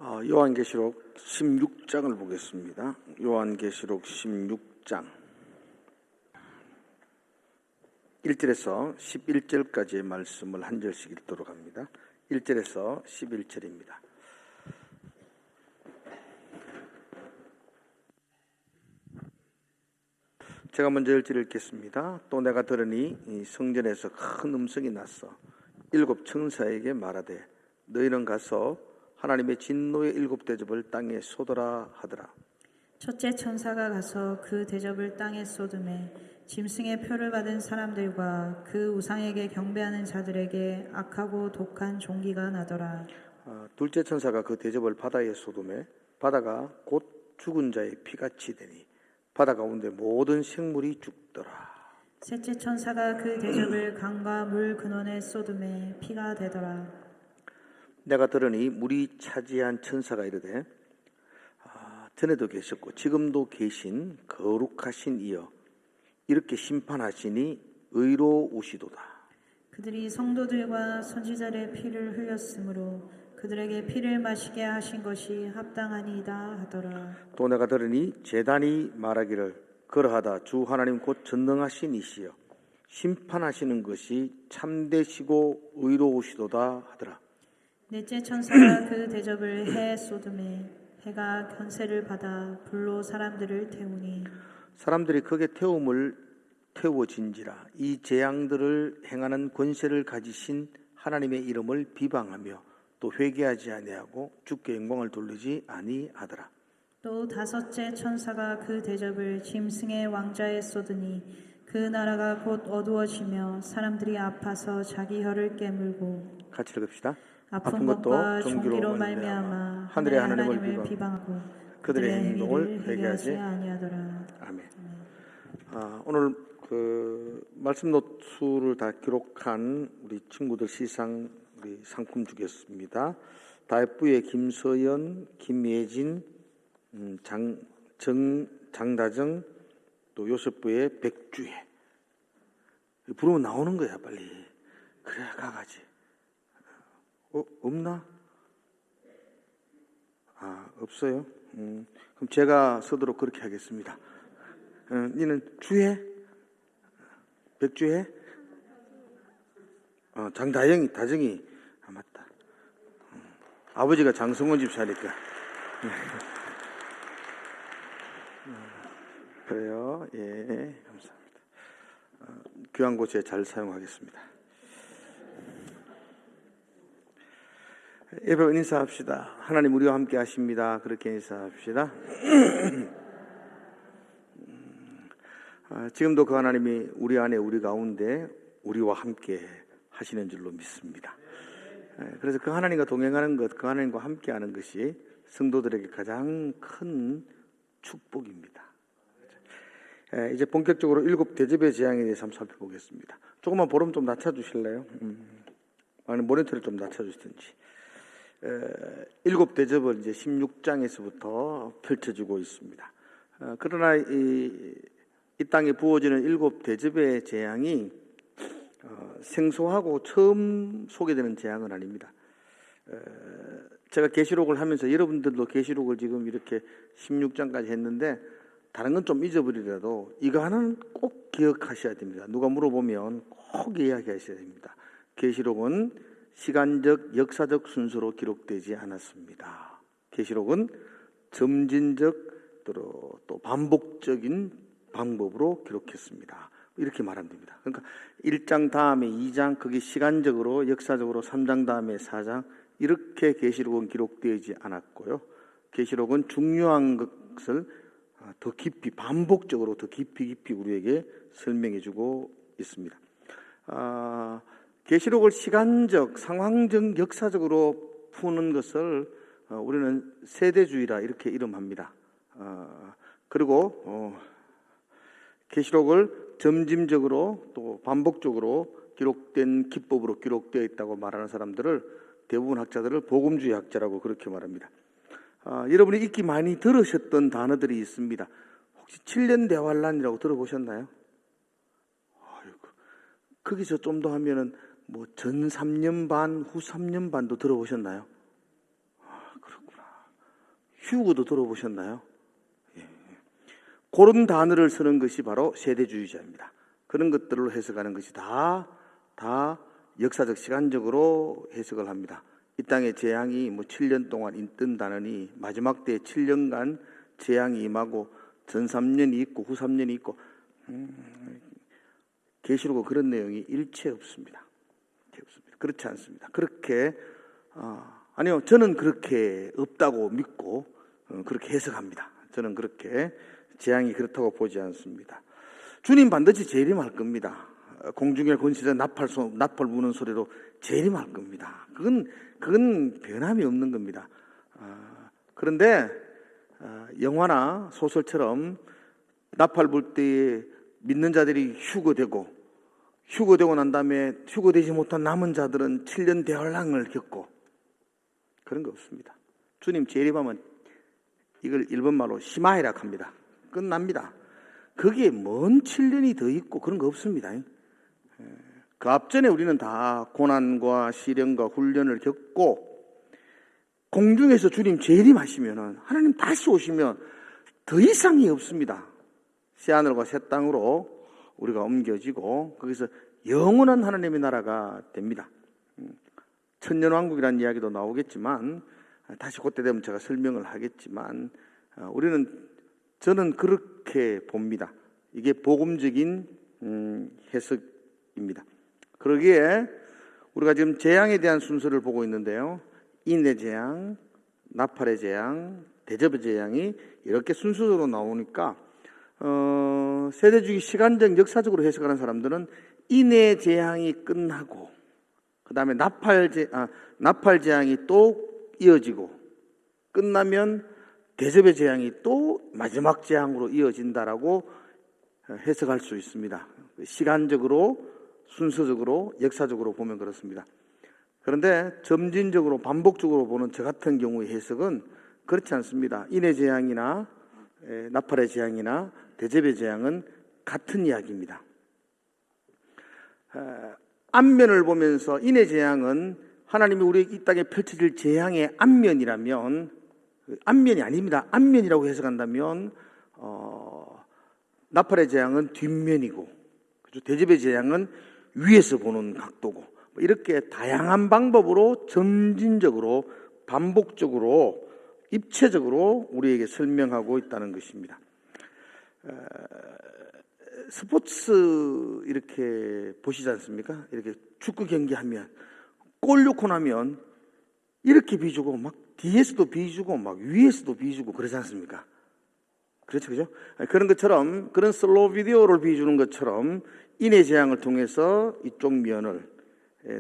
요한계시록 16장을 보겠습니다. 요한계시록 16장 1절에서 11절까지의 말씀을 한 절씩 읽도록 합니다. 1절에서 11절입니다. 제가 먼저 1절 읽겠습니다. 또 내가 들으니 이 성전에서 큰 음성이 났어. 7 천사에게 말하되 너희는 가서 하나님의 진노의 7 대접을 땅에 쏟으라 하더라. 첫째 천사가 가서 그 대접을 땅에 쏟음에 짐승의 표를 받은 사람들과 그 우상에게 경배하는 자들에게 악하고 독한 종기가 나더라. 둘째 천사가 그 대접을 바다에 쏟음에 바다가 곧 죽은 자의 피같이 되니 바다 가운데 모든 생물이 죽더라. 셋째 천사가 그 대접을 강과 물 근원에 쏟음에 피가 되더라. 내가 들으니 물이 차지한 천사가 이르되 전에도 계셨고 지금도 계신 거룩하신 이여 이렇게 심판하시니 의로우시도다. 그들이 성도들과 선지자의 피를 흘렸으므로 그들에게 피를 마시게 하신 것이 합당하니이다 하더라. 또 내가 들으니 제단이 말하기를 그러하다 주 하나님 곧 전능하신 이시여 심판하시는 것이 참되시고 의로우시도다 하더라. 넷째 천사가 그 대접을 해에 쏟음에 해가 권세를 받아 불로 사람들을 태우니 사람들이 크게 태워진지라 이 재앙들을 행하는 권세를 가지신 하나님의 이름을 비방하며 또 회개하지 아니하고 주께 영광을 돌리지 아니하더라. 또 다섯째 천사가 그 대접을 짐승의 왕자에 쏟으니 그 나라가 곧 어두워지며 사람들이 아파서 자기 혀를 깨물고 같이 읽읍시다. 아픈 것과 종기로 말미암아 하늘의 하나님을 비방하고 그들의 행동을 회개하지 아니하더라. 아멘. 오늘 그 말씀 노트를 다 기록한 우리 친구들 시상 우리 상품 주겠습니다. 다이프의 김서연, 김예진, 장다정, 또 요셉부의 백주혜. 부르면 나오는 거야 빨리. 그래 가가지. 없나? 없어요. 그럼 제가 서도록 그렇게 하겠습니다. 니는 주혜? 백주혜? 다정이. 맞다. 아버지가 장성원 집사니까. 그래요. 예, 감사합니다. 귀한 곳에 잘 사용하겠습니다. 예배원 인사합시다. 하나님 우리와 함께 하십니다. 그렇게 인사합시다. 지금도 그 하나님이 우리 안에 우리 가운데 우리와 함께 하시는 줄로 믿습니다. 그래서 그 하나님과 동행하는 것, 그 하나님과 함께하는 것이 성도들에게 가장 큰 축복입니다. 이제 본격적으로 7 대접의 재앙에 대해서 한번 살펴보겠습니다. 조금만 볼륨 좀 낮춰주실래요? 아니 모니터를 좀 낮춰주시든지. 7 대접은 이제 16장에서부터 펼쳐지고 있습니다. 그러나 이 땅에 부어지는 7 대접의 재앙이 생소하고 처음 소개되는 재앙은 아닙니다. 제가 계시록을 하면서 여러분들도 계시록을 지금 이렇게 16장까지 했는데 다른 건 좀 잊어버리더라도 이거 하나는 꼭 기억하셔야 됩니다. 누가 물어보면 꼭 이야기하셔야 됩니다. 계시록은 시간적, 역사적 순서로 기록되지 않았습니다. 계시록은 점진적 또 반복적인 방법으로 기록했습니다. 이렇게 말하면 됩니다. 그러니까 1장 다음에 2장, 그게 시간적으로, 역사적으로 3장 다음에 4장 이렇게 계시록은 기록되지 않았고요. 계시록은 중요한 것을 더 깊이, 반복적으로 더 깊이 우리에게 설명해주고 있습니다. 계시록을 시간적, 상황적, 역사적으로 푸는 것을 우리는 세대주의라 이렇게 이름합니다. 그리고 계시록을 점진적으로 또 반복적으로 기록된 기법으로 기록되어 있다고 말하는 사람들을 대부분 학자들을 복음주의 학자라고 그렇게 말합니다. 여러분이 익히 많이 들으셨던 단어들이 있습니다. 혹시 7년 대환란이라고 들어보셨나요? 거기서 좀 더 하면은 뭐 전 3년 반, 후 3년 반도 들어보셨나요? 그렇구나. 휴거도 들어보셨나요? 예. 그런 단어를 쓰는 것이 바로 세대주의자입니다. 그런 것들로 해석하는 것이 다 역사적 시간적으로 해석을 합니다. 이 땅의 재앙이 뭐 7년 동안 있던 다느니 마지막 때 7년간 재앙이 임하고 전 3년이 있고 후 3년이 있고 계시록은 그런 내용이 일체 없습니다. 그렇지 않습니다. 그렇게 아니요, 저는 그렇게 없다고 믿고 그렇게 해석합니다. 저는 그렇게 재앙이 그렇다고 보지 않습니다. 주님 반드시 재림할 겁니다. 공중의 권세자 나팔 부는 소리로 재림할 겁니다. 그건 변함이 없는 겁니다. 그런데 영화나 소설처럼 나팔 불 때에 믿는 자들이 휴거되고 난 다음에 휴거되지 못한 남은 자들은 7년 대환란을 겪고 그런 거 없습니다. 주님 재림하면 이걸 일본말로 시마이라 합니다. 끝납니다. 거기에 먼 7년이 더 있고 그런 거 없습니다. 그 앞전에 우리는 다 고난과 시련과 훈련을 겪고 공중에서 주님 재림하시면은 하나님 다시 오시면 더 이상이 없습니다. 새하늘과 새 땅으로 우리가 옮겨지고 거기서 영원한 하나님의 나라가 됩니다. 천년왕국이라는 이야기도 나오겠지만 다시 그때 되면 제가 설명을 하겠지만 저는 그렇게 봅니다. 이게 복음적인 해석입니다. 그러기에 우리가 지금 재앙에 대한 순서를 보고 있는데요. 인의 재앙, 나팔의 재앙, 대접의 재앙이 이렇게 순서로 나오니까 세대주의 시간적 역사적으로 해석하는 사람들은 인의 재앙이 끝나고 그 다음에 나팔 재앙이 또 이어지고 끝나면 대접의 재앙이 또 마지막 재앙으로 이어진다라고 해석할 수 있습니다. 시간적으로 순서적으로 역사적으로 보면 그렇습니다. 그런데 점진적으로 반복적으로 보는 저 같은 경우의 해석은 그렇지 않습니다. 인의 재앙이나 나팔의 재앙이나 대접의 재앙은 같은 이야기입니다. 앞면을 보면서 인의 재앙은 하나님이 우리 이 땅에 펼쳐질 재앙의 앞면이라면 앞면이 아닙니다. 앞면이라고 해석한다면 나팔의 재앙은 뒷면이고 대접의 재앙은 위에서 보는 각도고 이렇게 다양한 방법으로 점진적으로 반복적으로 입체적으로 우리에게 설명하고 있다는 것입니다. 스포츠 이렇게 보시지 않습니까? 이렇게 축구 경기하면 골 넣고 나면 이렇게 비주고 막 뒤에서도 비주고 막 위에서도 비주고 그러지 않습니까? 그렇죠, 그죠? 그런 것처럼 그런 슬로우 비디오를 비주는 것처럼 인의 재앙을 통해서 이쪽 면을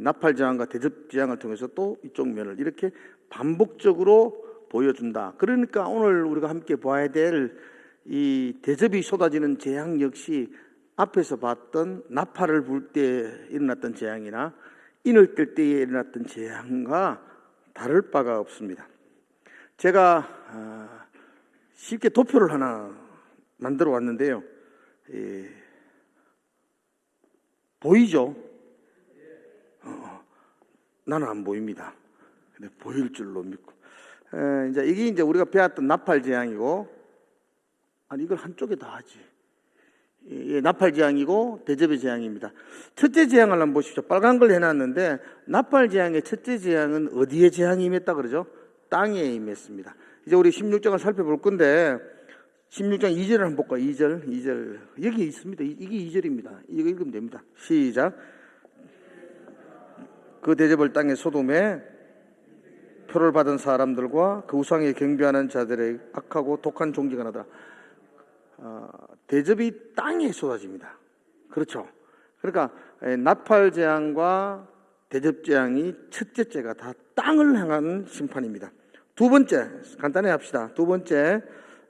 나팔 재앙과 대접 재앙을 통해서 또 이쪽 면을 이렇게 반복적으로 보여준다. 그러니까 오늘 우리가 함께 봐야 될 이 대접이 쏟아지는 재앙 역시 앞에서 봤던 나팔을 불 때 일어났던 재앙이나 인을 뜰 때에 일어났던 재앙과 다를 바가 없습니다. 제가 쉽게 도표를 하나 만들어 왔는데요. 보이죠? 나는 안 보입니다. 근데 보일 줄로 믿고. 이게 이제 우리가 배웠던 나팔 재앙이고, 아니 이걸 한쪽에 다 하지. 나팔 재앙이고 대접의 재앙입니다. 첫째 재앙을 한번 보십시오. 빨간 걸 해놨는데 나팔 재앙의 첫째 재앙은 어디에 재앙이 임했다 그러죠? 땅에 임했습니다. 이제 우리 16장을 살펴볼 건데 16장 2절을 한번 볼까요? 2절 여기 있습니다. 이게 2절입니다. 이거 읽으면 됩니다. 시작. 그 대접을 땅에 소돔에 표를 받은 사람들과 그 우상에 경배하는 자들의 악하고 독한 종기가 나더라. 대접이 땅에 쏟아집니다. 그렇죠. 그러니까 나팔 재앙과 대접 재앙이 첫째째가 다 땅을 향한 심판입니다. 두 번째 간단히 합시다. 두 번째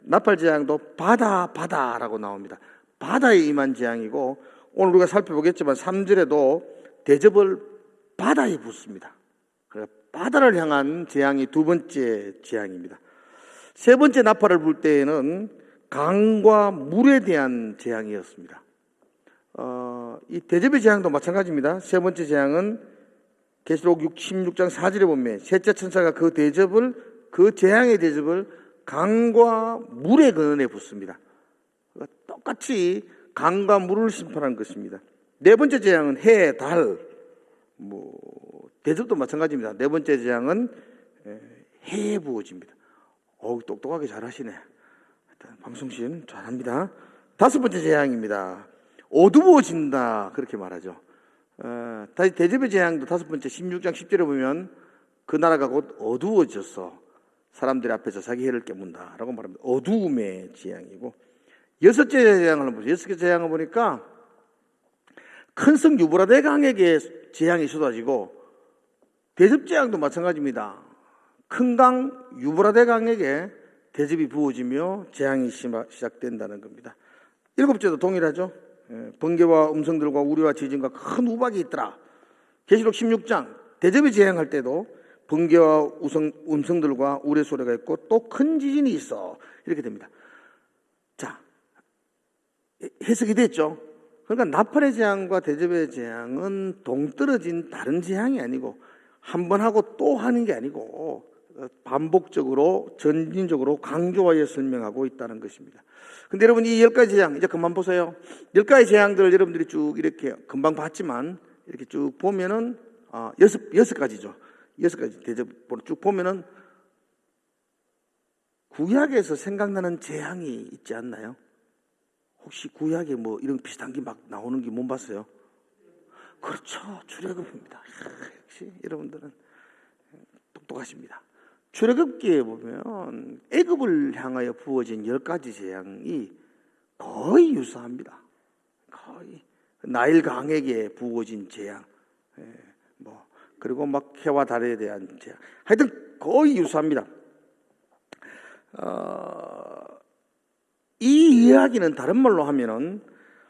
나팔 재앙도 바다라고 나옵니다. 바다에 임한 재앙이고 오늘 우리가 살펴보겠지만 3절에도 대접을 바다에 붓습니다. 그러니까 바다를 향한 재앙이 두 번째 재앙입니다. 세 번째 나팔을 불 때에는 강과 물에 대한 재앙이었습니다. 이 대접의 재앙도 마찬가지입니다. 세 번째 재앙은 계시록 16장 4절에 보면 셋째 천사가 그 재앙의 대접을 강과 물의 근원에 붙습니다. 똑같이 강과 물을 심판하는 것입니다. 네 번째 재앙은 해, 달, 대접도 마찬가지입니다. 네 번째 재앙은 해에 부어집니다. 똑똑하게 잘하시네. 방송신 잘합니다. 다섯 번째 재앙입니다. 어두워진다, 그렇게 말하죠. 다시 대접의 재앙도 다섯 번째 16장 10절에 보면 그 나라가 곧 어두워졌어. 사람들 앞에서 자기 해를 깨문다 라고 말합니다. 어두움의 재앙이고, 여섯째 재앙을 보죠. 여섯째 재앙을 보니까 큰 성 유브라데 강에게 재앙이 쏟아지고, 대접 재앙도 마찬가지입니다. 큰 강 유브라데 강에게 대접이 부어지며 재앙이 시작된다는 겁니다. 일곱째도 동일하죠. 번개와 음성들과 우리와 지진과 큰 우박이 있더라. 계시록 16장 대접이 재앙할 때도 번개와 음성들과 우레 소리가 있고 또 큰 지진이 있어, 이렇게 됩니다. 자, 해석이 됐죠. 그러니까 나팔의 재앙과 대접의 재앙은 동떨어진 다른 재앙이 아니고, 한 번 하고 또 하는 게 아니고 반복적으로 전진적으로 강조하여 설명하고 있다는 것입니다. 근데 여러분, 이 10가지 재앙 이제 그만 보세요. 10가지 재앙들을 여러분들이 쭉 이렇게 금방 봤지만 이렇게 쭉 보면은 여섯 가지죠. 6가지 대접으로 쭉 보면은 구약에서 생각나는 재앙이 있지 않나요? 혹시 구약에 이런 비슷한 게 막 나오는 게 못 봤어요? 그렇죠. 출애굽입니다. 역시 여러분들은 똑똑하십니다. 출애굽기에 보면 애굽을 향하여 부어진 10가지 재앙이 거의 유사합니다. 거의 나일 강에게 부어진 재앙, 그리고 막 해와 달에 대한 재앙, 하여튼 거의 유사합니다. 이 이야기는 다른 말로 하면은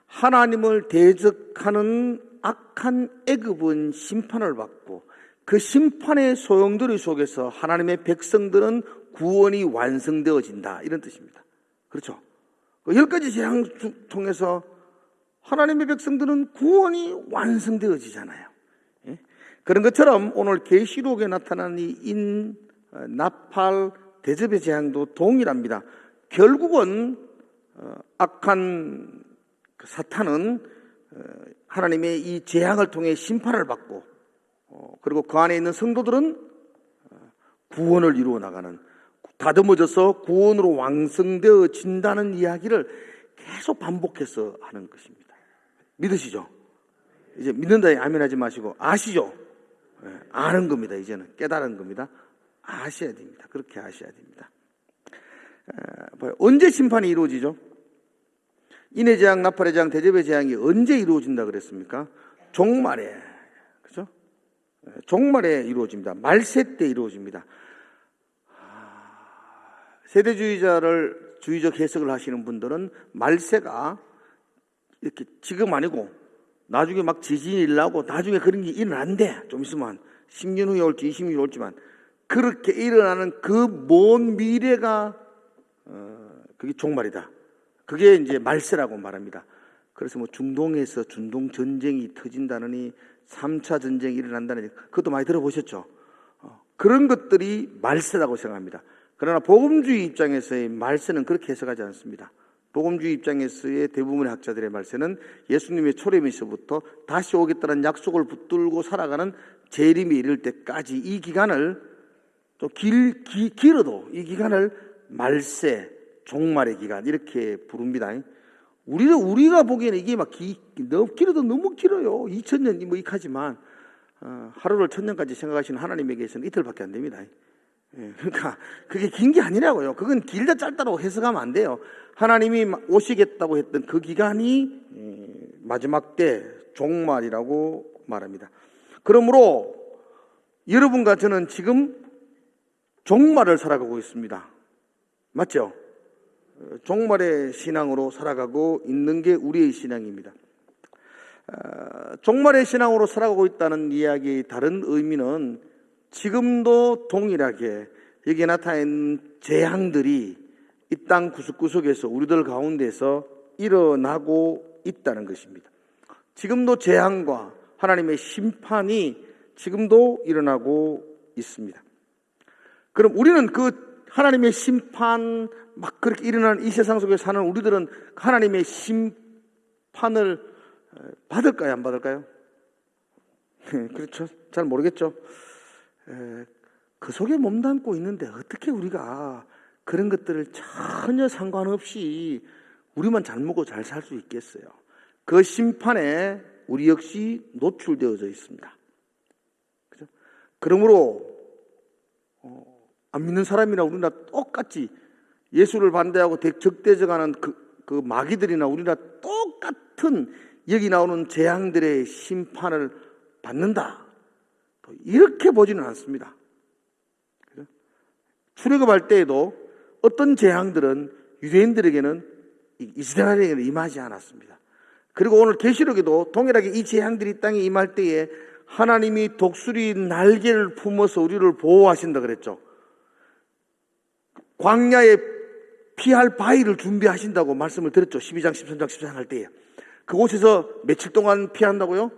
하나님을 대적하는 악한 애굽은 심판을 받고, 그 심판의 소용돌이 속에서 하나님의 백성들은 구원이 완성되어진다, 이런 뜻입니다. 그렇죠? 10가지 재앙 통해서 하나님의 백성들은 구원이 완성되어지잖아요. 예? 그런 것처럼 오늘 계시록에 나타난 이 나팔 대접의 재앙도 동일합니다. 결국은 악한 사탄은 하나님의 이 재앙을 통해 심판을 받고, 그리고 그 안에 있는 성도들은 구원을 이루어 나가는, 다듬어져서 구원으로 완성되어진다는 이야기를 계속 반복해서 하는 것입니다. 믿으시죠? 이제 믿는다에 아멘 하지 마시고 아시죠? 아는 겁니다. 이제는 깨달은 겁니다. 아셔야 됩니다. 그렇게 아셔야 됩니다. 언제 심판이 이루어지죠? 인의 재앙, 나팔의 재앙, 대접의 재앙이 언제 이루어진다 그랬습니까? 종말에, 그렇죠? 종말에 이루어집니다. 말세 때 이루어집니다. 세대주의적 해석을 하시는 분들은 말세가 이렇게 지금 아니고 나중에 막 지진이 일어나고 나중에 그런 게 일어난대. 좀 있으면 10년 후에 올지 20년 후에 올지만 그렇게 일어나는 그 먼 미래가 그게 종말이다. 그게 이제 말세라고 말합니다. 그래서 중동에서 중동 전쟁이 터진다느니 3차 전쟁이 일어난다느니 그것도 많이 들어보셨죠? 그런 것들이 말세라고 생각합니다. 그러나 복음주의 입장에서의 말세는 그렇게 해석하지 않습니다. 복음주의 입장에서의 대부분의 학자들의 말세는 예수님의 초래에서부터 다시 오겠다는 약속을 붙들고 살아가는 재림이 이를 때까지 이 기간을, 또 길어도 이 기간을 말세, 종말의 기간 이렇게 부릅니다. 우리가 보기에는 이게 막 길어도 너무 길어요. 2000년 이익하지만 하루를 1000년까지 생각하시는 하나님에게서는 이틀밖에 안 됩니다. 그러니까 그게 긴 게 아니라고요. 그건 길다 짧다고 해석하면 안 돼요. 하나님이 오시겠다고 했던 그 기간이 마지막 때 종말이라고 말합니다. 그러므로 여러분과 저는 지금 종말을 살아가고 있습니다. 맞죠? 종말의 신앙으로 살아가고 있는 게 우리의 신앙입니다. 종말의 신앙으로 살아가고 있다는 이야기의 다른 의미는 지금도 동일하게 여기에 나타난 재앙들이 이 땅 구석구석에서 우리들 가운데서 일어나고 있다는 것입니다. 지금도 재앙과 하나님의 심판이 지금도 일어나고 있습니다. 그럼 우리는 그 하나님의 심판 막 그렇게 일어나는 이 세상 속에 사는 우리들은 하나님의 심판을 받을까요? 안 받을까요? 그렇죠. 잘 모르겠죠. 그 속에 몸담고 있는데 어떻게 우리가 그런 것들을 전혀 상관없이 우리만 잘 먹고 잘 살 수 있겠어요? 그 심판에 우리 역시 노출되어져 있습니다. 그죠? 그러므로 안 믿는 사람이나 우리나 똑같이 예수를 반대하고 적대적하는 그 마귀들이나 우리나 똑같은 여기 나오는 재앙들의 심판을 받는다. 이렇게 보지는 않습니다. 그죠? 출애굽할 때에도 어떤 재앙들은 유대인들에게는 이스라엘에게는 임하지 않았습니다. 그리고 오늘 계시록에도 동일하게 이 재앙들이 땅에 임할 때에 하나님이 독수리 날개를 품어서 우리를 보호하신다 그랬죠. 광야에 피할 바위를 준비하신다고 말씀을 드렸죠. 12장, 13장, 14장 할 때에. 그곳에서 며칠 동안 피한다고요?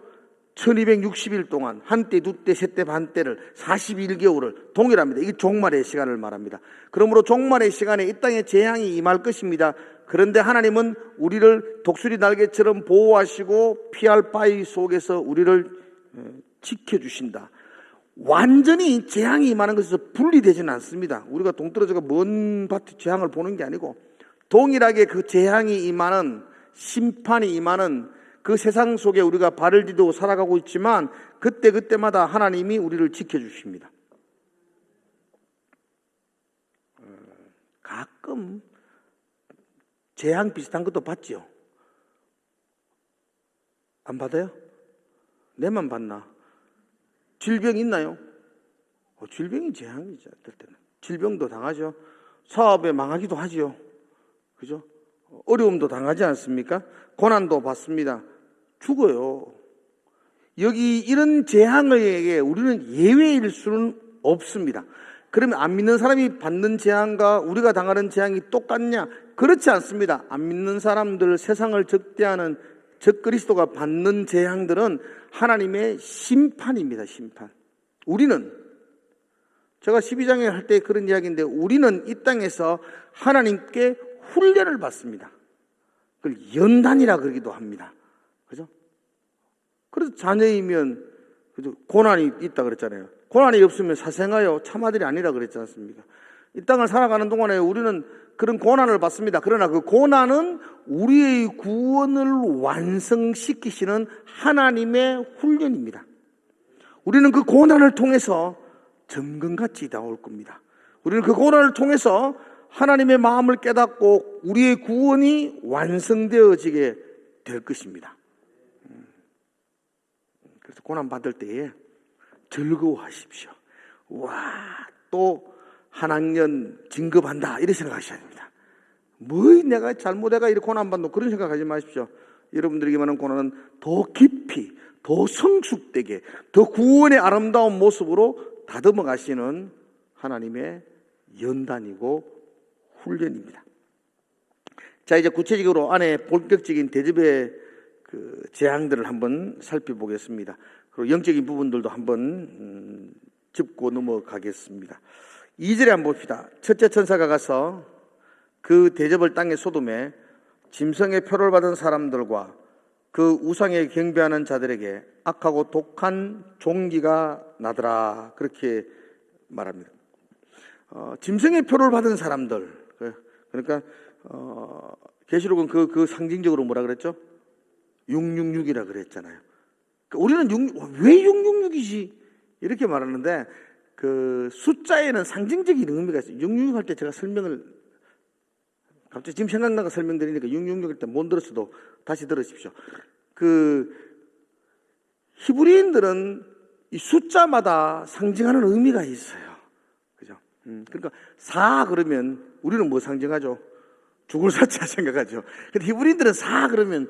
1260일 동안 한때, 두때, 셋때, 반때를 41개월을 동일합니다. 이게 종말의 시간을 말합니다. 그러므로 종말의 시간에 이 땅에 재앙이 임할 것입니다. 그런데 하나님은 우리를 독수리 날개처럼 보호하시고 피할 바위 속에서 우리를 지켜주신다. 완전히 재앙이 임하는 것에서 분리되지는 않습니다. 우리가 동떨어져가 먼 밭에 재앙을 보는 게 아니고 동일하게 그 재앙이 임하는, 심판이 임하는 그 세상 속에 우리가 발을 디디고 살아가고 있지만 그때마다 하나님이 우리를 지켜주십니다. 가끔 재앙 비슷한 것도 받죠? 안 받아요? 내만 받나? 질병 있나요? 질병이 재앙이죠. 어떨 때는 질병도 당하죠. 사업에 망하기도 하죠. 그죠? 어려움도 당하지 않습니까? 고난도 받습니다. 죽어요. 여기 이런 재앙에게 우리는 예외일 수는 없습니다. 그러면 안 믿는 사람이 받는 재앙과 우리가 당하는 재앙이 똑같냐? 그렇지 않습니다. 안 믿는 사람들, 세상을 적대하는 적그리스도가 받는 재앙들은 하나님의 심판입니다. 심판. 우리는, 제가 12장에 할 때 그런 이야기인데, 우리는 이 땅에서 하나님께 훈련을 받습니다. 그걸 연단이라 그러기도 합니다. 그죠? 그래서 자녀이면, 그죠? 고난이 있다 그랬잖아요. 고난이 없으면 사생하여 참아들이 아니라 그랬지 않습니까? 이 땅을 살아가는 동안에 우리는 그런 고난을 받습니다. 그러나 그 고난은 우리의 구원을 완성시키시는 하나님의 훈련입니다. 우리는 그 고난을 통해서 정금같이 나올 겁니다. 우리는 그 고난을 통해서 하나님의 마음을 깨닫고 우리의 구원이 완성되어지게 될 것입니다. 그래서 고난 받을 때에 즐거워하십시오. 와, 또 한 학년 진급한다 이렇게 생각하셔야 됩니다. 뭐 내가 잘못해가 이렇게 고난 받노 그런 생각하지 마십시오. 여러분들에게 말하는 고난은 더 깊이, 더 성숙되게, 더 구원의 아름다운 모습으로 다듬어 가시는 하나님의 연단이고 훈련입니다. 자, 이제 구체적으로 안에 본격적인 대접의 그 재앙들을 한번 살펴보겠습니다. 그리고 영적인 부분들도 한번 짚고 넘어가겠습니다. 2절에 한번 봅시다. 첫째 천사가 가서 그 대접을 땅에 쏟음에 짐승의 표를 받은 사람들과 그 우상에 경배하는 자들에게 악하고 독한 종기가 나더라. 그렇게 말합니다. 짐승의 표를 받은 사람들. 그러니까 계시록은 그 상징적으로 뭐라 그랬죠? 666이라 그랬잖아요. 우리는 왜 666이지? 이렇게 말하는데 그 숫자에는 상징적인 의미가 있어요. 666 할 때 제가 설명을 갑자기 지금 생각나가 설명드리니까 666 할 때 못 들었어도 다시 들으십시오. 그 히브리인들은 이 숫자마다 상징하는 의미가 있어요. 그죠? 그러니까 4 그러면 우리는 뭐 상징하죠? 죽을 사자 생각하죠. 근데 히브리인들은 4 그러면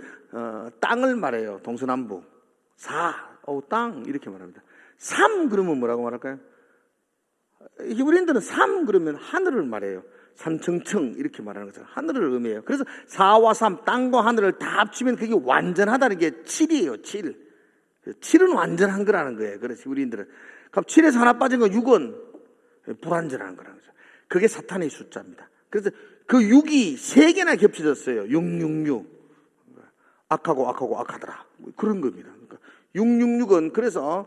땅을 말해요. 동서남북. 4, 땅 이렇게 말합니다. 3 그러면 뭐라고 말할까요? 히브리인들은 3 그러면 하늘을 말해요. 산청청 이렇게 말하는 거죠. 하늘을 의미해요. 그래서 4와 3, 땅과 하늘을 다 합치면 그게 완전하다는 게 7이에요. 7. 7은 완전한 거라는 거예요. 그래서 히브리인들은. 그럼 7에서 하나 빠진 건 6은 불완전한 거라는 거죠. 그게 사탄의 숫자입니다. 그래서 그 6이 3개나 겹쳐졌어요. 666. 악하고 악하고 악하더라. 그런 겁니다. 그러니까 666은 그래서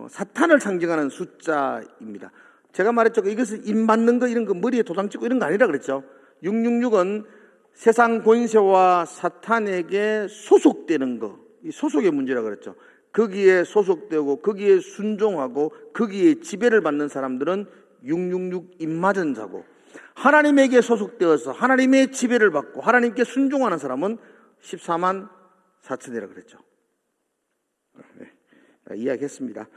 사탄을 상징하는 숫자입니다. 제가 말했죠. 이것을 입 맞는 거 이런 거 머리에 도장 찍고 이런 거 아니라 그랬죠. 666은 세상 권세와 사탄에게 소속되는 거, 이 소속의 문제라 그랬죠. 거기에 소속되고 거기에 순종하고 거기에 지배를 받는 사람들은 666 입맞은 자고, 하나님에게 소속되어서 하나님의 지배를 받고 하나님께 순종하는 사람은 14만 4천이라 그랬죠. 이야기했습니다.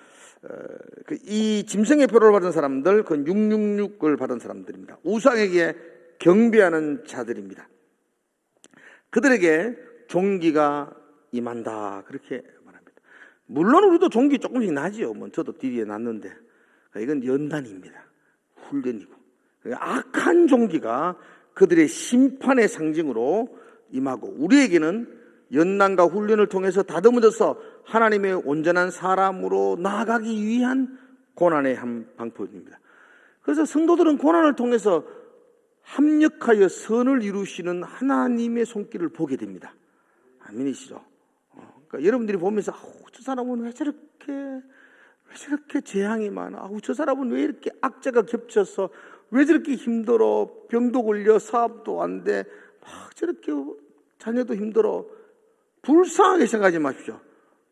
이 짐승의 표를 받은 사람들, 그건 666을 받은 사람들입니다. 우상에게 경배하는 자들입니다. 그들에게 종기가 임한다, 그렇게 말합니다. 물론 우리도 종기 조금씩 나지요. 뭐 저도 뒤에 났는데 이건 연단입니다. 훈련이고, 악한 종기가 그들의 심판의 상징으로 임하고, 우리에게는 연단과 훈련을 통해서 다듬어져서 하나님의 온전한 사람으로 나아가기 위한 고난의 한 방법입니다. 그래서 성도들은 고난을 통해서 합력하여 선을 이루시는 하나님의 손길을 보게 됩니다. 아멘이시죠? 그러니까 여러분들이 보면서 저 사람은 왜 저렇게 재앙이 많아? 저 사람은 왜 이렇게 악재가 겹쳐서 왜 저렇게 힘들어? 병도 걸려 사업도 안 돼. 막 저렇게 자녀도 힘들어. 불쌍하게 생각하지 마십시오.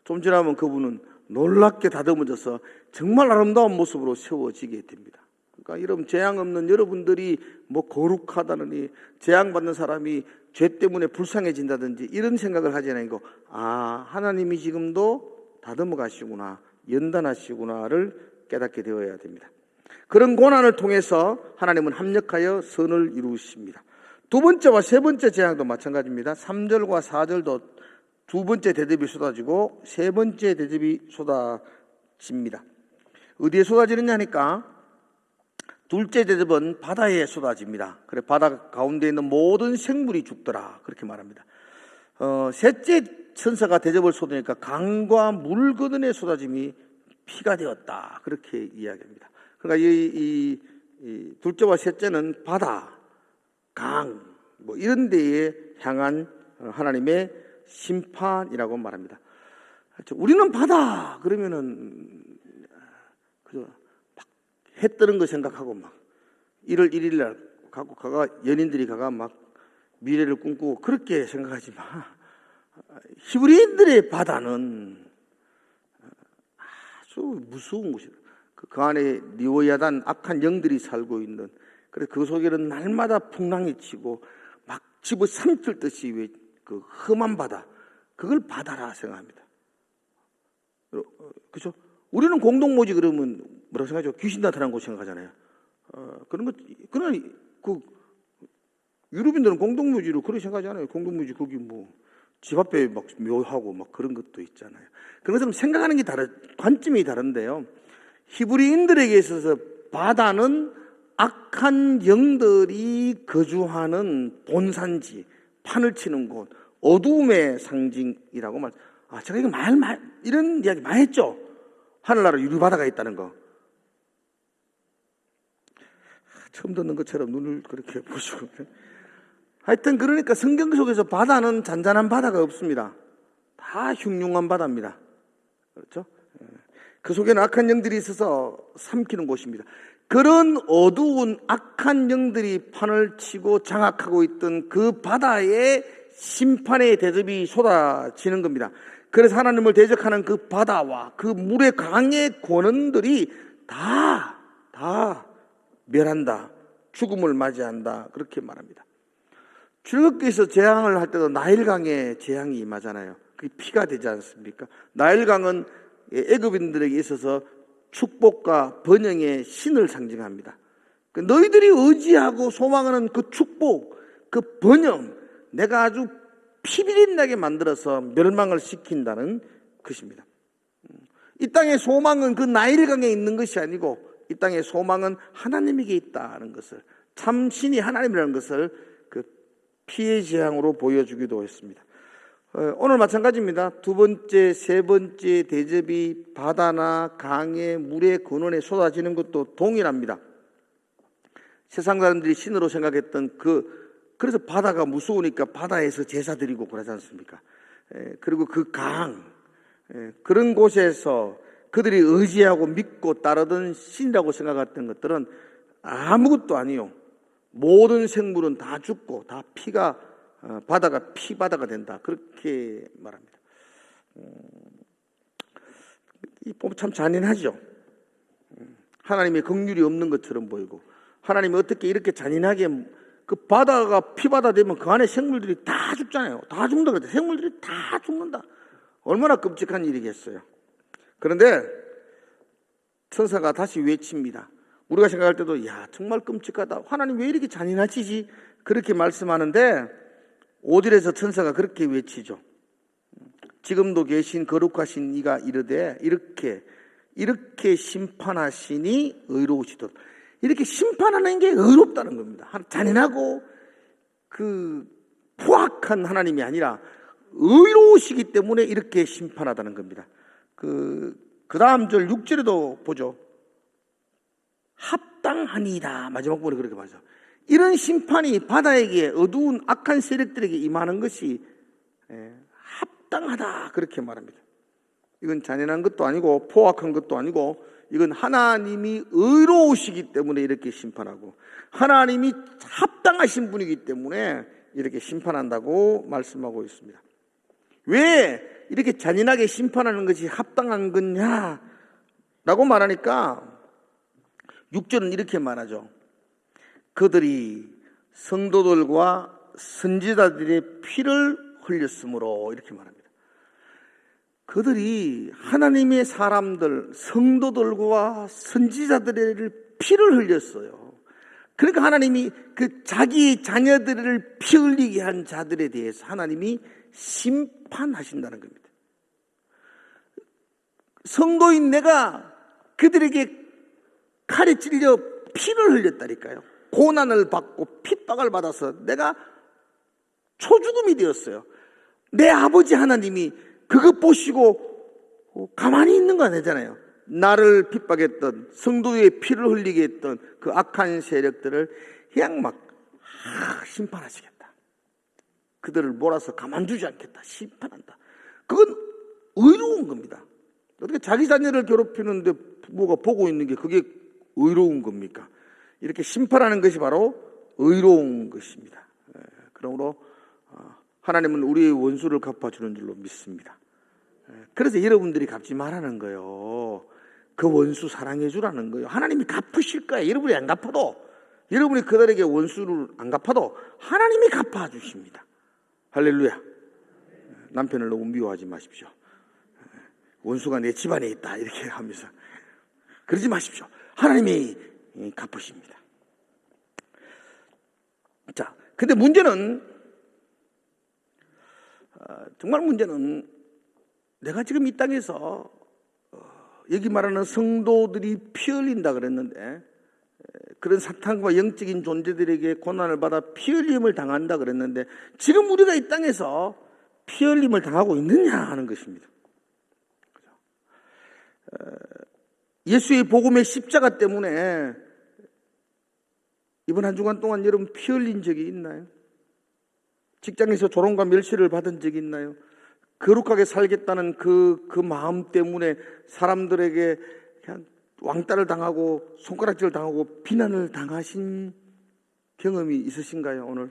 좀 지나면 그분은 놀랍게 다듬어져서 정말 아름다운 모습으로 세워지게 됩니다. 그러니까 여러분, 재앙 없는 여러분들이 뭐 거룩하다느니, 재앙받는 사람이 죄 때문에 불쌍해진다든지 이런 생각을 하지 않고, 하나님이 지금도 다듬어 가시구나, 연단하시구나를 깨닫게 되어야 됩니다. 그런 고난을 통해서 하나님은 합력하여 선을 이루십니다. 두 번째와 세 번째 재앙도 마찬가지입니다. 3절과 4절도 두 번째 대접이 쏟아지고 세 번째 대접이 쏟아집니다. 어디에 쏟아지느냐 하니까, 둘째 대접은 바다에 쏟아집니다. 그래, 바다 가운데 있는 모든 생물이 죽더라, 그렇게 말합니다. 셋째 천사가 대접을 쏟으니까 강과 물 거든에 쏟아짐이 피가 되었다, 그렇게 이야기합니다. 그러니까 이 둘째와 셋째는 바다, 강, 뭐 이런 데에 향한 하나님의 심판이라고 말합니다. 우리는 바다 그러면은 그죠, 막 해 뜨는 거 생각하고 막 1월 1일 날 연인들이 막 미래를 꿈꾸고 그렇게 생각하지 마. 히브리인들의 바다는 아주 무서운 곳이다. 그 안에 리오야단 악한 영들이 살고 있는, 그래서 그 속에는 날마다 풍랑이 치고 막 집어 삼킬 듯이 그 험한 바다, 그걸 바다라 생각합니다. 그렇죠? 우리는 공동묘지 그러면 뭐라고 생각하죠? 귀신 나타난 곳 생각하잖아요. 그러나 그 유럽인들은 공동묘지로 그렇게 생각하잖아요. 공동묘지 거기 뭐 집 앞에 막 묘하고 막 그런 것도 있잖아요. 그런 것처럼 생각하는 게 관점이 다른데요. 히브리인들에게 있어서 바다는 악한 영들이 거주하는 본산지, 판을 치는 곳, 어두움의 상징이라고 제가 이거 이런 이야기 많이 했죠. 하늘나라 유리바다가 있다는 거. 처음 듣는 것처럼 눈을 그렇게 보시고. 하여튼 그러니까 성경 속에서 바다는 잔잔한 바다가 없습니다. 다 흉흉한 바다입니다. 그렇죠? 그 속에는 악한 영들이 있어서 삼키는 곳입니다. 그런 어두운 악한 영들이 판을 치고 장악하고 있던 그 바다에 심판의 대접이 쏟아지는 겁니다. 그래서 하나님을 대적하는 그 바다와 그 물의 강의 권원들이 다 멸한다, 죽음을 맞이한다, 그렇게 말합니다. 출애굽기에서 재앙을 할 때도 나일강에 재앙이 임하잖아요. 그게 피가 되지 않습니까? 나일강은 애굽인들에게 있어서 축복과 번영의 신을 상징합니다. 너희들이 의지하고 소망하는 그 축복, 그 번영, 내가 아주 피비린나게 만들어서 멸망을 시킨다는 것입니다. 이 땅의 소망은 그 나일강에 있는 것이 아니고, 이 땅의 소망은 하나님에게 있다는 것을, 참신이 하나님이라는 것을 그 피의 재앙으로 보여주기도 했습니다. 오늘 마찬가지입니다. 두 번째, 세 번째 대접이 바다나 강의 물의 근원에 쏟아지는 것도 동일합니다. 세상 사람들이 신으로 생각했던 그래서 바다가 무서우니까 바다에서 제사 드리고 그러지 않습니까? 그리고 그 강, 그런 곳에서 그들이 의지하고 믿고 따르던 신이라고 생각했던 것들은 아무것도 아니요. 모든 생물은 다 죽고 다 피가 바다가 피바다가 된다. 그렇게 말합니다. 이 보면 참 잔인하죠. 하나님의 긍휼이 없는 것처럼 보이고 하나님이 어떻게 이렇게 잔인하게 그 바다가 피바다 되면 그 안에 생물들이 다 죽잖아요. 다 죽는다 그랬대. 생물들이 다 죽는다. 얼마나 끔찍한 일이겠어요. 그런데 천사가 다시 외칩니다. 우리가 생각할 때도 야 정말 끔찍하다. 하나님 왜 이렇게 잔인하시지? 그렇게 말씀하는데 5절에서 천사가 그렇게 외치죠. 지금도 계신 거룩하신 이가 이르되 이렇게 심판하시니 의로우시도록. 이렇게 심판하는 게 의롭다는 겁니다. 잔인하고 그 포악한 하나님이 아니라 의로우시기 때문에 이렇게 심판하다는 겁니다. 그 다음 절 6절에도 보죠. 합당하니이다. 마지막 부분에 그렇게 말하죠. 이런 심판이 바다에게 어두운 악한 세력들에게 임하는 것이 합당하다. 그렇게 말합니다. 이건 잔인한 것도 아니고 포악한 것도 아니고 이건 하나님이 의로우시기 때문에 이렇게 심판하고 하나님이 합당하신 분이기 때문에 이렇게 심판한다고 말씀하고 있습니다. 왜 이렇게 잔인하게 심판하는 것이 합당한 거냐 라고 말하니까 6절은 이렇게 말하죠. 그들이 성도들과 선지자들의 피를 흘렸으므로 이렇게 말합니다. 그들이 하나님의 사람들, 성도들과 선지자들의 피를 흘렸어요. 그러니까 하나님이 그 자기 자녀들을 피 흘리게 한 자들에 대해서 하나님이 심판하신다는 겁니다. 성도인 내가 그들에게 칼에 찔려 피를 흘렸다니까요. 고난을 받고 핍박을 받아서 내가 초죽음이 되었어요. 내 아버지 하나님이 그것 보시고 가만히 있는 거 아니잖아요. 나를 핍박했던 성도의 피를 흘리게 했던 그 악한 세력들을 그냥 막 심판하시겠다. 그들을 몰아서 가만두지 않겠다. 심판한다. 그건 의로운 겁니다. 어떻게 자기 자녀를 괴롭히는데 부모가 보고 있는 게 그게 의로운 겁니까? 이렇게 심판하는 것이 바로 의로운 것입니다. 그러므로 하나님은 우리의 원수를 갚아주는 줄로 믿습니다. 그래서 여러분들이 갚지 말라는 거예요. 그 원수 사랑해 주라는 거예요. 하나님이 갚으실 거예요. 여러분이 안 갚아도, 여러분이 그들에게 원수를 안 갚아도 하나님이 갚아주십니다. 할렐루야. 남편을 너무 미워하지 마십시오. 원수가 내 집안에 있다 이렇게 하면서 그러지 마십시오. 하나님이 갚으십니다. 자, 근데 문제는 정말 문제는 내가 지금 이 땅에서 여기 말하는 성도들이 피 흘린다 그랬는데 그런 사탄과 영적인 존재들에게 고난을 받아 피 흘림을 당한다 그랬는데 지금 우리가 이 땅에서 피 흘림을 당하고 있느냐 하는 것입니다. 예수의 복음의 십자가 때문에 이번 한 주간 동안 여러분 피 흘린 적이 있나요? 직장에서 조롱과 멸시를 받은 적이 있나요? 거룩하게 살겠다는 그 마음 때문에 사람들에게 그냥 왕따를 당하고 손가락질을 당하고 비난을 당하신 경험이 있으신가요? 오늘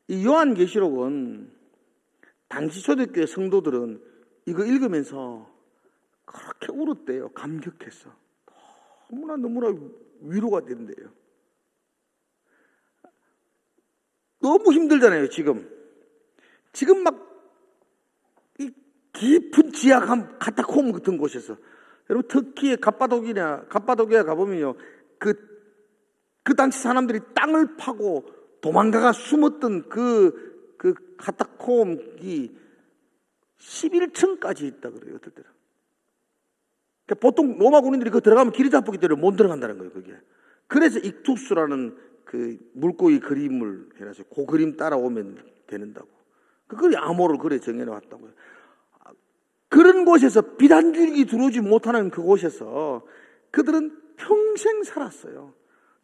이 요한계시록은 당시 초대교회 성도들은 이거 읽으면서 그렇게 울었대요. 감격해서 너무나 위로가 된대요. 너무 힘들잖아요. 지금 막 이 깊은 지하감 카타콤 같은 곳에서 여러분 터키의 갑바도기아 가보면요 그 당시 사람들이 땅을 파고 도망가가 숨었던 그 카타콤이 11층까지 있다 그래요. 어떨 때는. 그러니까 보통 로마 군인들이 그 들어가면 길이 잡히기 때문에 못 들어간다는 거예요. 그게. 그래서 익투스라는 그 물고기 그림을 해놔서 그 그림 따라오면 되는다고. 그걸 암호를 그래 정해놨다고요. 그런 곳에서 비단줄기 들어오지 못하는 그곳에서 그들은 평생 살았어요.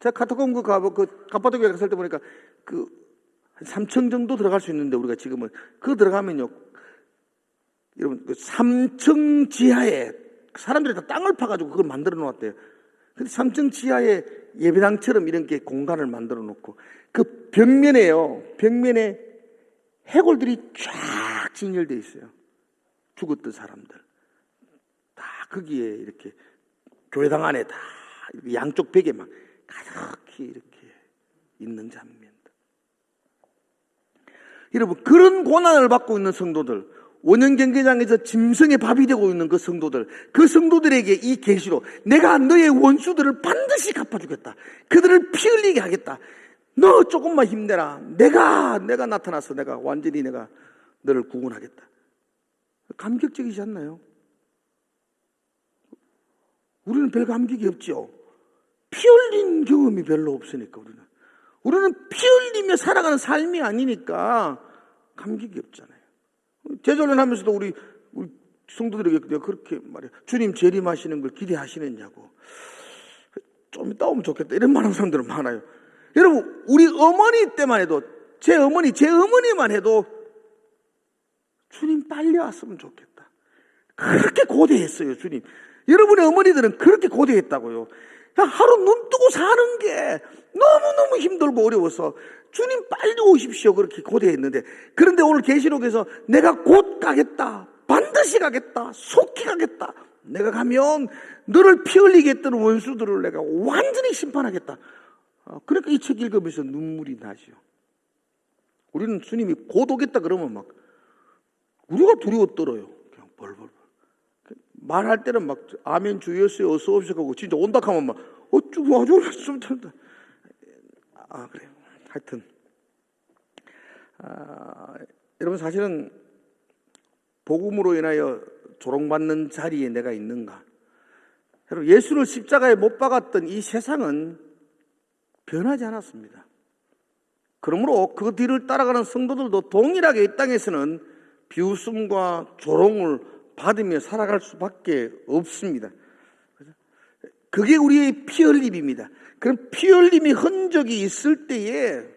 제가 카타콤 가파도기에 갔을 때 보니까 한 3층 정도 들어갈 수 있는데 우리가 지금은 그거 들어가면요, 여러분 3층 지하에 사람들이 다 땅을 파가지고 그걸 만들어 놓았대요. 근데 3층 지하에 예배당처럼 이런 게 공간을 만들어 놓고 그 벽면에 해골들이 쫙 진열되어 있어요. 죽었던 사람들 다 거기에 이렇게 교회당 안에 다 양쪽 벽에 막 가득히 이렇게 있는 장면들. 여러분, 그런 고난을 받고 있는 성도들, 원형 경기장에서 짐승의 밥이 되고 있는 그 성도들, 그 성도들에게 이 계시로 내가 너의 원수들을 반드시 갚아주겠다. 그들을 피 흘리게 하겠다. 너 조금만 힘내라. 내가 나타나서 내가 완전히 내가 너를 구원하겠다. 감격적이지 않나요? 우리는 별 감격이 없죠. 피 흘린 경험이 별로 없으니까 우리는 피 흘리며 살아가는 삶이 아니니까 감격이 없잖아요. 제전을 하면서도 우리 성도들에게 내가 그렇게 말해요. 주님 재림하시는 걸 기대하시느냐고. 좀 이따 오면 좋겠다 이런 말하는 사람들은 많아요. 여러분, 우리 어머니 때만 해도 제 어머니만 해도 주님 빨리 왔으면 좋겠다. 그렇게 고대했어요. 주님. 여러분의 어머니들은 그렇게 고대했다고요. 하루 눈 뜨고 사는 게 너무너무 힘들고 어려워서 주님 빨리 오십시오 그렇게 고대했는데, 그런데 오늘 계시록에서 내가 곧 가겠다, 반드시 가겠다, 속히 가겠다, 내가 가면 너를 피 흘리게 했던 원수들을 내가 완전히 심판하겠다. 그러니까 이 책 읽으면서 눈물이 나죠. 우리는 주님이 곧 오겠다 그러면 막 우리가 두려워 떨어요. 그냥 벌벌 말할 때는 막 아멘 주 예수에 어서 오십시오 하고 진짜 온다 하면 막 어쭈 와줘 그래요. 하여튼 여러분, 사실은 복음으로 인하여 조롱받는 자리에 내가 있는가? 여러분, 예수를 십자가에 못 박았던 이 세상은 변하지 않았습니다. 그러므로 그 뒤를 따라가는 성도들도 동일하게 이 땅에서는 비웃음과 조롱을 받으며 살아갈 수밖에 없습니다. 그게 우리의 피 흘림입니다. 그럼 피 흘림의 흔적이 있을 때에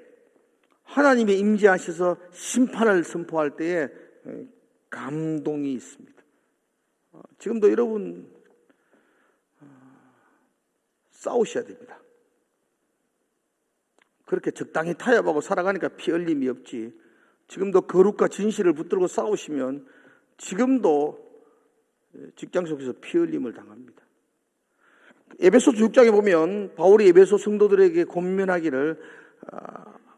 하나님의 임재하셔서 심판을 선포할 때에 감동이 있습니다. 지금도 여러분 싸우셔야 됩니다. 그렇게 적당히 타협하고 살아가니까 피 흘림이 없지. 지금도 거룩과 진실을 붙들고 싸우시면 지금도 직장 속에서 피 흘림을 당합니다. 에베소서 6장에 보면 바울이 에베소 성도들에게 권면하기를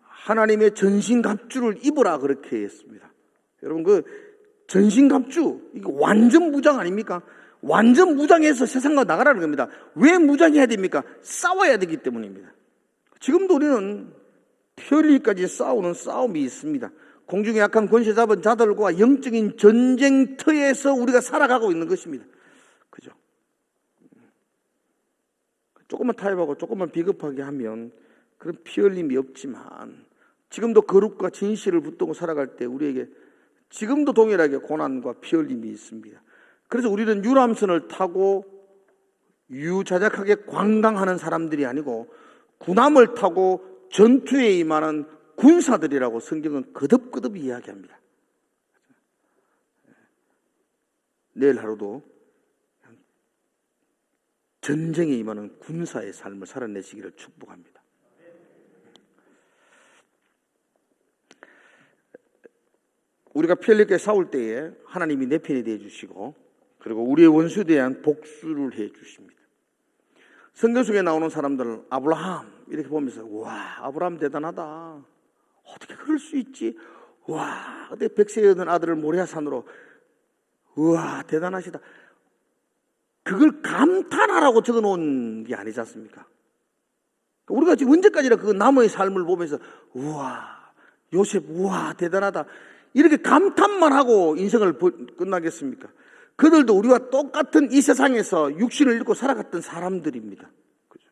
하나님의 전신갑주를 입으라 그렇게 했습니다. 여러분, 그 전신갑주 이거 완전 무장 아닙니까? 완전 무장해서 세상과 나가라는 겁니다. 왜 무장해야 됩니까? 싸워야 되기 때문입니다. 지금도 우리는 피 흘리기까지 싸우는 싸움이 있습니다. 공중에 약한 권세 잡은 자들과 영적인 전쟁터에서 우리가 살아가고 있는 것입니다. 그죠? 조금만 타협하고 조금만 비겁하게 하면 그런 피 흘림이 없지만 지금도 거룩과 진실을 붙들고 살아갈 때 우리에게 지금도 동일하게 고난과 피 흘림이 있습니다. 그래서 우리는 유람선을 타고 유자작하게 관광하는 사람들이 아니고 군함을 타고 전투에 임하는 군사들이라고 성경은 거듭거듭 이야기합니다. 내일 하루도 전쟁에 임하는 군사의 삶을 살아내시기를 축복합니다. 우리가 피 흘리게 싸울 때에 하나님이 내 편이 되어 주시고 그리고 우리의 원수에 대한 복수를 해 주십니다. 성경 속에 나오는 사람들, 아브라함 이렇게 보면서 와, 아브라함 대단하다. 어떻게 그럴 수 있지? 와, 그때 백세에 얻은 아들을 모리아산으로, 우와, 대단하시다. 그걸 감탄하라고 적어 놓은 게 아니지 않습니까? 우리가 지금 언제까지나 그 나무의 삶을 보면서 우와, 요셉, 우와, 대단하다. 이렇게 감탄만 하고 인생을 끝나겠습니까? 그들도 우리와 똑같은 이 세상에서 육신을 잃고 살아갔던 사람들입니다. 그죠?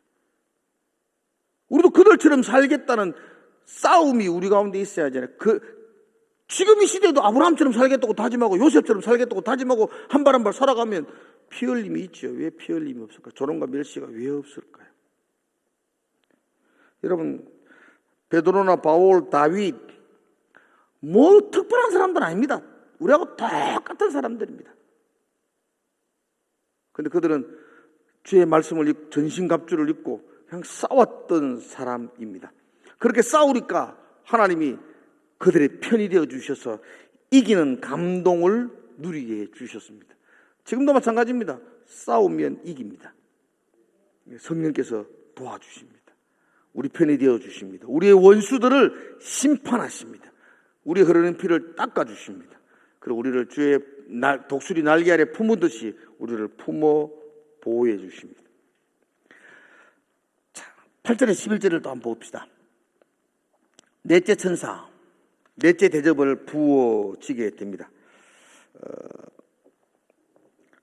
우리도 그들처럼 살겠다는 싸움이 우리 가운데 있어야 하잖아요. 지금 이 시대도 아브라함처럼 살겠다고 다짐하고 요셉처럼 살겠다고 다짐하고 한 발 한 발 살아가면 피 흘림이 있죠. 왜 피 흘림이 없을까요? 조롱과 멸시가 왜 없을까요? 여러분, 베드로나 바울, 다윗 뭐 특별한 사람들은 아닙니다. 우리하고 똑같은 사람들입니다. 그런데 그들은 주의 말씀을 읽고 전신갑주를 입고 그냥 싸웠던 사람입니다. 그렇게 싸우니까 하나님이 그들의 편이 되어 주셔서 이기는 감동을 누리게 해 주셨습니다. 지금도 마찬가지입니다. 싸우면 이깁니다. 성령께서 도와주십니다. 우리 편이 되어 주십니다. 우리의 원수들을 심판하십니다. 우리 흐르는 피를 닦아주십니다. 그리고 우리를 주의 독수리 날개 아래 품으듯이 우리를 품어 보호해 주십니다. 자, 8절에 11절을 또 한번 봅시다. 넷째 천사, 넷째 대접을 부어지게 됩니다.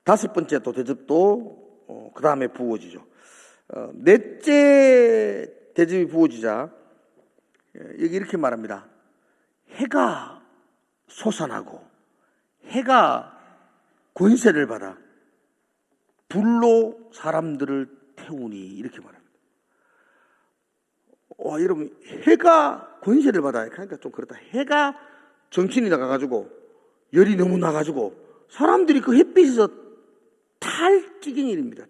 다섯 번째 또 대접도 그 다음에 부어지죠. 넷째 대접이 부어지자 여기 이렇게 말합니다. 해가 솟아나고 해가 권세를 받아 불로 사람들을 태우니 이렇게 말합니다. 여러분, 해가 권세를 받아. 그러니까 좀 그렇다. 해가 정신이 나가가지고 열이 너무 나가지고 사람들이 그 햇빛에서 탈 지경일입니다.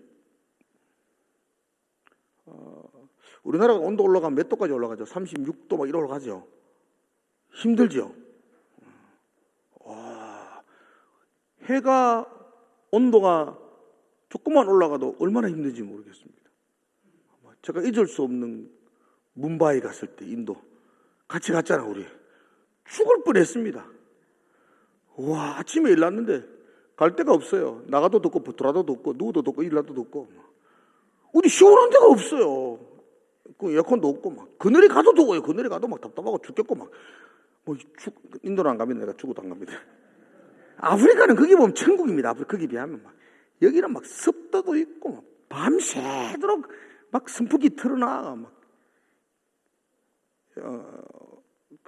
우리나라가 온도 올라가면 몇 도까지 올라가죠? 36도 막 이러 올라가죠. 힘들죠. 해가 온도가 조금만 올라가도 얼마나 힘든지 모르겠습니다. 제가 잊을 수 없는 뭄바이 갔을 때 인도 같이 갔잖아. 우리 죽을 뻔했습니다. 와, 아침에 일났는데 갈 데가 없어요. 나가도 덥고 돌아도 덥고 누워도 덥고 일나도 덥고 어디 시원한 데가 없어요. 그 에어컨도 없고 막 그늘에 가도 더워요. 그늘에 가도 막 답답하고 죽겠고 막 인도는 안 가면 내가 죽어도 안 갑니다. 아프리카는 거기 보면 천국입니다. 거기 비하면 막 여기는 막 습도도 있고 막 밤새도록 막 선풍기 틀어놔 막.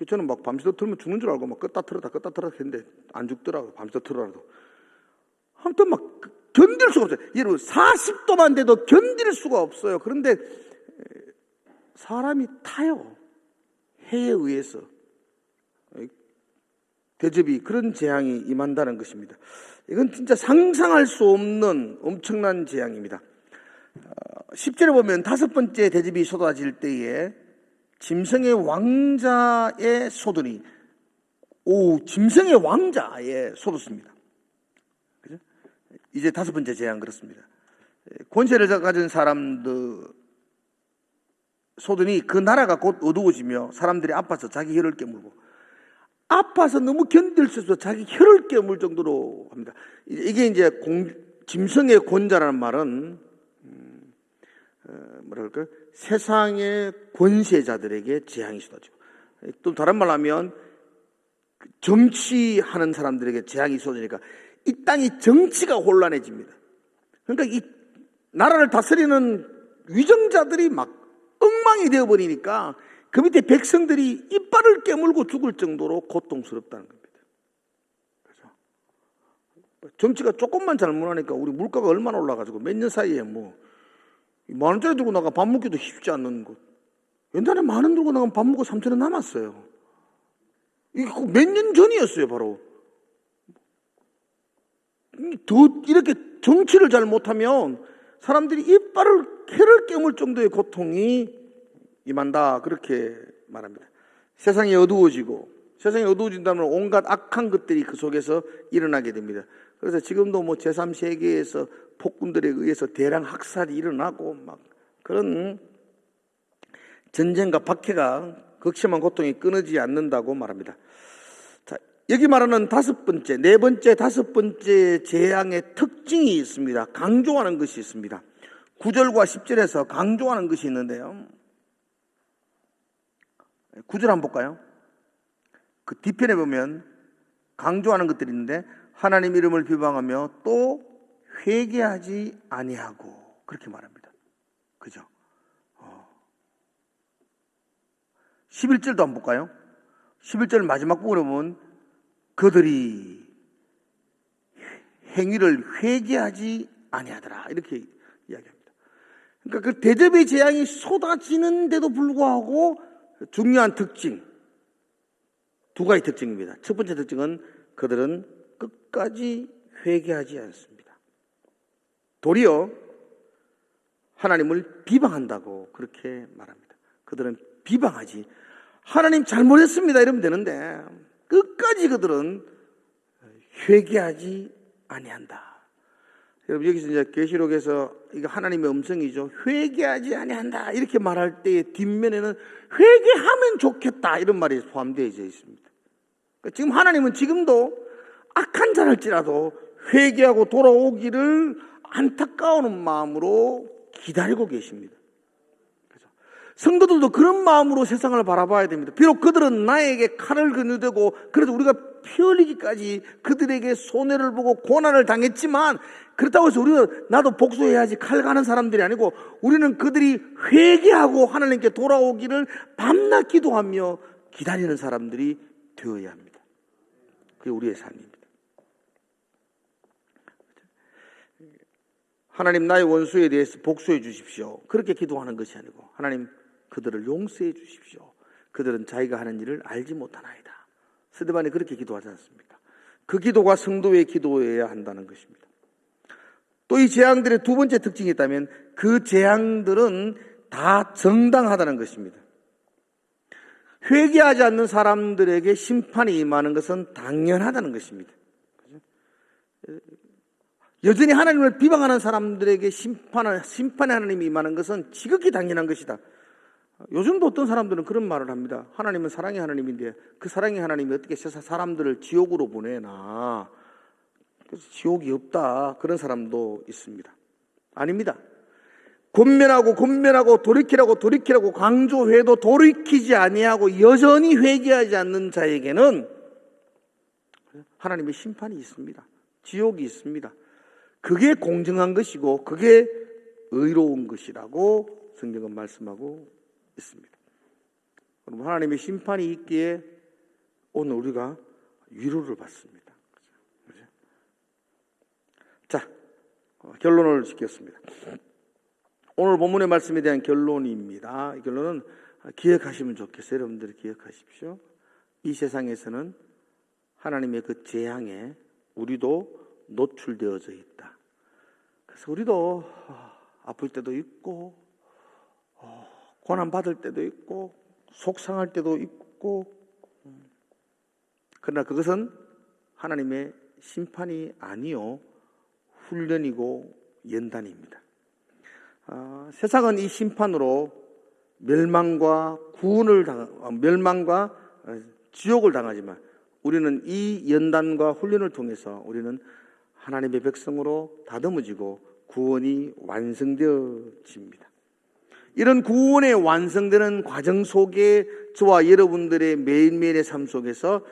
저는 막 밤새도록 틀면 죽는 줄 알고 막 껐다 틀었다 했는데 안 죽더라고. 밤새도록 틀어놔도. 아무튼 막 견딜 수가 없어요. 여러분 40도만 돼도 견딜 수가 없어요. 그런데 사람이 타요. 해에 의해서. 대접이 그런 재앙이 임한다는 것입니다. 이건 진짜 상상할 수 없는 엄청난 재앙입니다. 10절에 보면 다섯 번째 대접이 쏟아질 때에 짐승의 왕자에 쏟으니 짐승의 왕자에 쏟았습니다. 그죠? 이제 다섯 번째 재앙 그렇습니다. 권세를 가진 사람들 쏟으니 그 나라가 곧 어두워지며 사람들이 아파서 자기 혀를 깨물고 아파서 너무 견딜 수 없어서 자기 혀를 깨물 정도로 합니다. 이게 이제 짐승의 권자라는 말은 뭐랄까 세상의 권세자들에게 재앙이 쏟아지고 또 다른 말로 하면 정치하는 사람들에게 재앙이 쏟아지니까 이 땅이 정치가 혼란해집니다. 그러니까 이 나라를 다스리는 위정자들이 막 엉망이 되어버리니까 그 밑에 백성들이 이빨을 깨물고 죽을 정도로 고통스럽다는 겁니다. 그렇죠? 정치가 조금만 잘못하니까 우리 물가가 얼마나 올라가지고 몇 년 사이에 뭐 10,000원짜리 들고 나가 밥 먹기도 쉽지 않는 것. 옛날에 10,000원 들고 나가면 밥 먹고 3,000원 남았어요. 이게 몇 년 전이었어요, 바로. 이렇게 정치를 잘 못하면 사람들이 이빨을 혀를 깨물 정도의 고통이 임한다 그렇게 말합니다. 세상이 어두워지고 세상이 어두워진다면 온갖 악한 것들이 그 속에서 일어나게 됩니다. 그래서 지금도 뭐 제3세계에서 폭군들에 의해서 대량 학살이 일어나고 막 그런 전쟁과 박해가 극심한 고통이 끊어지지 않는다고 말합니다. 자, 여기 말하는 다섯 번째, 네 번째, 다섯 번째 재앙의 특징이 있습니다. 강조하는 것이 있습니다. 9절과 10절에서 강조하는 것이 있는데요. 9절 한번 볼까요? 그 뒤편에 보면 강조하는 것들이 있는데 하나님 이름을 비방하며 또 회개하지 아니하고 그렇게 말합니다. 그죠? 11절도 한번 볼까요? 11절 마지막 부분에 보면 그들이 행위를 회개하지 아니하더라. 이렇게 이야기합니다. 그러니까 그 대접의 재앙이 쏟아지는데도 불구하고 중요한 특징, 두 가지 특징입니다. 첫 번째 특징은 그들은 끝까지 회개하지 않습니다. 도리어 하나님을 비방한다고 그렇게 말합니다. 그들은 비방하지, 하나님 잘못했습니다 이러면 되는데 끝까지 그들은 회개하지 아니한다. 여러분, 여기서 이제 계시록에서 이거 하나님의 음성이죠. 회개하지 아니한다 이렇게 말할 때의 뒷면에는 회개하면 좋겠다 이런 말이 포함되어 있습니다. 그러니까 지금 하나님은 지금도 악한 자랄지라도 회개하고 돌아오기를 안타까운 마음으로 기다리고 계십니다. 그렇죠? 성도들도 그런 마음으로 세상을 바라봐야 됩니다. 비록 그들은 나에게 칼을 그누대고 그래도 우리가 피 흘리기까지 그들에게 손해를 보고 고난을 당했지만, 그렇다고 해서 우리는 나도 복수해야지 칼 가는 사람들이 아니고, 우리는 그들이 회개하고 하나님께 돌아오기를 밤낮 기도하며 기다리는 사람들이 되어야 합니다. 그게 우리의 삶입니다. 하나님 나의 원수에 대해서 복수해 주십시오 그렇게 기도하는 것이 아니고, 하나님 그들을 용서해 주십시오. 그들은 자기가 하는 일을 알지 못하나이다. 스데반이 그렇게 기도하지 않습니까? 그 기도가 성도의 기도여야 한다는 것입니다. 또 이 재앙들의 두 번째 특징이 있다면 그 재앙들은 다 정당하다는 것입니다. 회개하지 않는 사람들에게 심판이 임하는 것은 당연하다는 것입니다. 여전히 하나님을 비방하는 사람들에게 심판의 하나님이 임하는 것은 지극히 당연한 것이다. 요즘도 어떤 사람들은 그런 말을 합니다. 하나님은 사랑의 하나님인데 그 사랑의 하나님이 어떻게 세상 사람들을 지옥으로 보내나, 그래서 지옥이 없다, 그런 사람도 있습니다. 아닙니다. 권면하고 돌이키라고 강조해도 돌이키지 아니하고 여전히 회개하지 않는 자에게는 하나님의 심판이 있습니다. 지옥이 있습니다. 그게 공정한 것이고 그게 의로운 것이라고 성경은 말씀하고 있습니다. 그럼 하나님의 심판이 있기에 오늘 우리가 위로를 받습니다. 그렇죠? 자, 결론을 짓겠습니다. 오늘 본문의 말씀에 대한 결론입니다. 이 결론은 기억하시면 좋겠어요. 여러분들이 기억하십시오. 이 세상에서는 하나님의 그 재앙에 우리도 노출되어져 있다. 그래서 우리도 아플 때도 있고 고난받을 때도 있고 속상할 때도 있고, 그러나 그것은 하나님의 심판이 아니요 훈련이고 연단입니다. 세상은 이 심판으로 멸망과 지옥을 당하지만 우리는 이 연단과 훈련을 통해서 우리는 하나님의 백성으로 다듬어지고 구원이 완성되어집니다. 이런 구원의 완성되는 과정 속에 저와 여러분들의 매일매일의 삶 속에서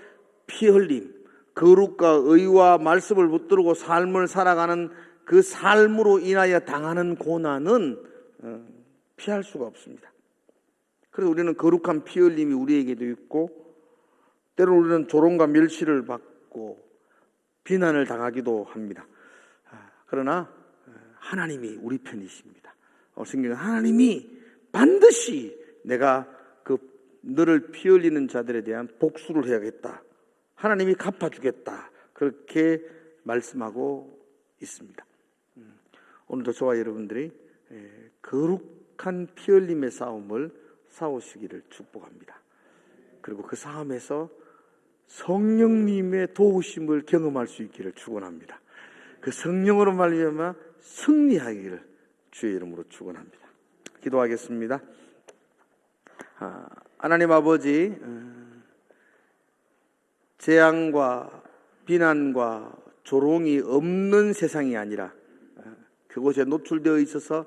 피 흘림, 거룩과 의와 말씀을 붙들고 삶을 살아가는 그 삶으로 인하여 당하는 고난은 피할 수가 없습니다. 그래서 우리는 거룩한 피 흘림이 우리에게도 있고, 때로는 우리는 조롱과 멸시를 받고 비난을 당하기도 합니다. 그러나 하나님이 우리 편이십니다. 성경은 하나님이 반드시 내가 그 너를 피 흘리는 자들에 대한 복수를 해야겠다, 하나님이 갚아주겠다, 그렇게 말씀하고 있습니다. 오늘도 저와 여러분들이 거룩한 피 흘림의 싸움을 싸우시기를 축복합니다. 그리고 그 싸움에서 성령님의 도우심을 경험할 수 있기를 축원합니다. 그 성령으로 말미암아 승리하기를 주의 이름으로 축원합니다. 기도하겠습니다. 하나님 아버지, 재앙과 비난과 조롱이 없는 세상이 아니라 그곳에 노출되어 있어서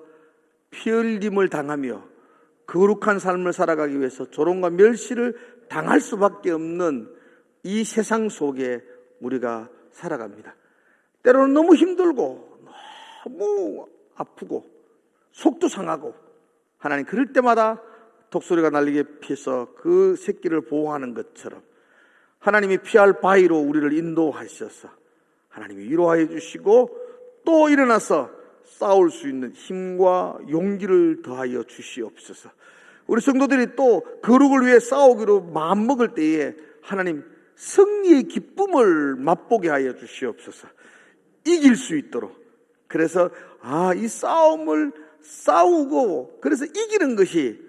피 흘림을 당하며 거룩한 삶을 살아가기 위해서 조롱과 멸시를 당할 수밖에 없는 이 세상 속에 우리가 살아갑니다. 때로는 너무 힘들고 너무 아프고 속도 상하고, 하나님 그럴 때마다 독소리가 날리게 피해서 그 새끼를 보호하는 것처럼 하나님이 피할 바위로 우리를 인도하셔서 하나님이 위로하여 주시고 또 일어나서 싸울 수 있는 힘과 용기를 더하여 주시옵소서. 우리 성도들이 또 거룩을 위해 싸우기로 마음먹을 때에 하나님 승리의 기쁨을 맛보게 하여 주시옵소서. 이길 수 있도록. 그래서 이 싸움을 싸우고 그래서 이기는 것이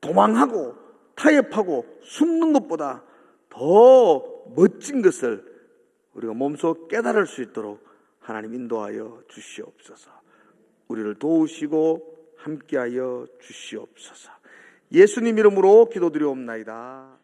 도망하고 타협하고 숨는 것보다 더 멋진 것을 우리가 몸소 깨달을 수 있도록 하나님 인도하여 주시옵소서. 우리를 도우시고 함께하여 주시옵소서. 예수님 이름으로 기도드리옵나이다.